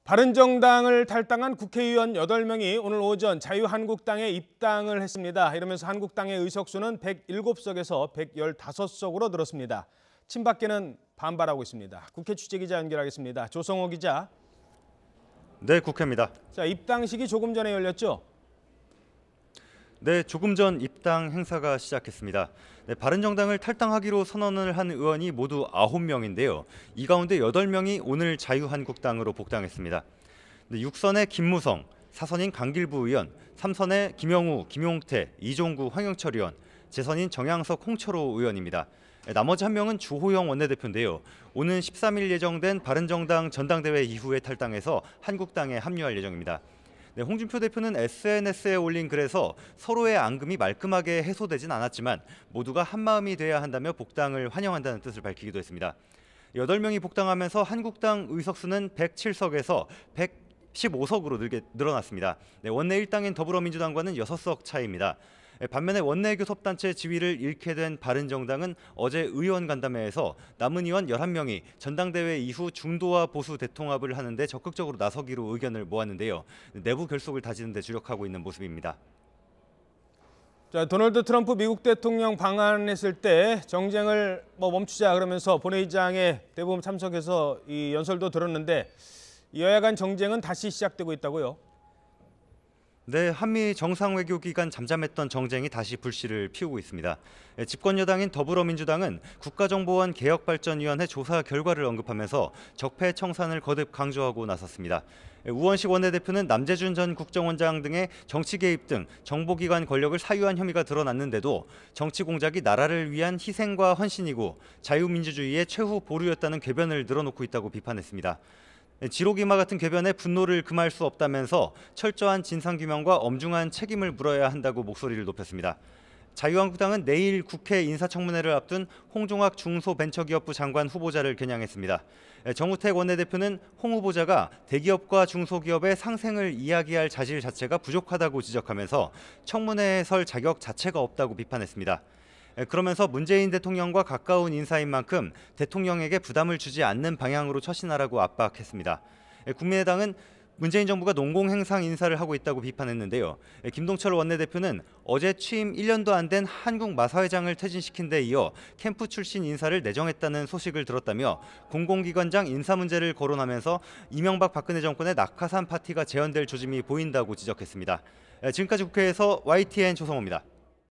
바른정당을 탈당한 국회의원 8명이 오늘 오전 자유한국당에 입당을 했습니다. 이러면서 한국당의 의석수는 107석에서 115석으로 늘었습니다. 친박계는 반발하고 있습니다. 국회 취재기자 연결하겠습니다. 조성호 기자. 네, 국회입니다. 자, 입당식이 조금 전에 열렸죠? 네, 조금 전 입당 행사가 시작했습니다. 네, 바른정당을 탈당하기로 선언을 한 의원이 모두 9명인데요. 이 가운데 8명이 오늘 자유한국당으로 복당했습니다. 네, 6선의 김무성, 4선인 강길부 의원, 3선의 김영우, 김용태, 이종구, 황영철 의원, 재선인 정양석, 홍철호 의원입니다. 나머지 한 명은 주호영 원내대표인데요. 오는 13일 예정된 바른정당 전당대회 이후에 탈당해서 한국당에 합류할 예정입니다. 네, 홍준표 대표는 SNS에 올린 글에서 서로의 앙금이 말끔하게 해소되진 않았지만 모두가 한마음이 돼야 한다며 복당을 환영한다는 뜻을 밝히기도 했습니다. 8명이 복당하면서 한국당 의석수는 107석에서 115석으로 늘어났습니다. 네, 원내 1당인 더불어민주당과는 6석 차이입니다. 반면에 원내 교섭단체 지위를 잃게 된 바른정당은 어제 의원 간담회에서 남은 의원 11명이 전당대회 이후 중도와 보수 대통합을 하는데 적극적으로 나서기로 의견을 모았는데요. 내부 결속을 다지는 데 주력하고 있는 모습입니다. 자, 도널드 트럼프 미국 대통령 방한했을 때 정쟁을 멈추자 그러면서 본회의장에 대부분 참석해서 이 연설도 들었는데 여야 간 정쟁은 다시 시작되고 있다고요? 네, 한미 정상외교 기간 잠잠했던 정쟁이 다시 불씨를 피우고 있습니다. 집권 여당인 더불어민주당은 국가정보원 개혁발전위원회 조사 결과를 언급하면서 적폐 청산을 거듭 강조하고 나섰습니다. 우원식 원내대표는 남재준 전 국정원장 등의 정치 개입 등 정보기관 권력을 사유한 혐의가 드러났는데도 정치 공작이 나라를 위한 희생과 헌신이고 자유민주주의의 최후 보루였다는 궤변을 늘어놓고 있다고 비판했습니다. 지록이마 같은 궤변에 분노를 금할 수 없다면서 철저한 진상규명과 엄중한 책임을 물어야 한다고 목소리를 높였습니다. 자유한국당은 내일 국회 인사청문회를 앞둔 홍종학 중소벤처기업부 장관 후보자를 겨냥했습니다. 정우택 원내대표는 홍 후보자가 대기업과 중소기업의 상생을 이야기할 자질 자체가 부족하다고 지적하면서 청문회에 설 자격 자체가 없다고 비판했습니다. 그러면서 문재인 대통령과 가까운 인사인 만큼 대통령에게 부담을 주지 않는 방향으로 처신하라고 압박했습니다. 국민의당은 문재인 정부가 농공행상 인사를 하고 있다고 비판했는데요. 김동철 원내대표는 어제 취임 1년도 안 된 한국마사회장을 퇴진시킨 데 이어 캠프 출신 인사를 내정했다는 소식을 들었다며 공공기관장 인사 문제를 거론하면서 이명박 박근혜 정권의 낙하산 파티가 재현될 조짐이 보인다고 지적했습니다. 지금까지 국회에서 YTN 조성호입니다.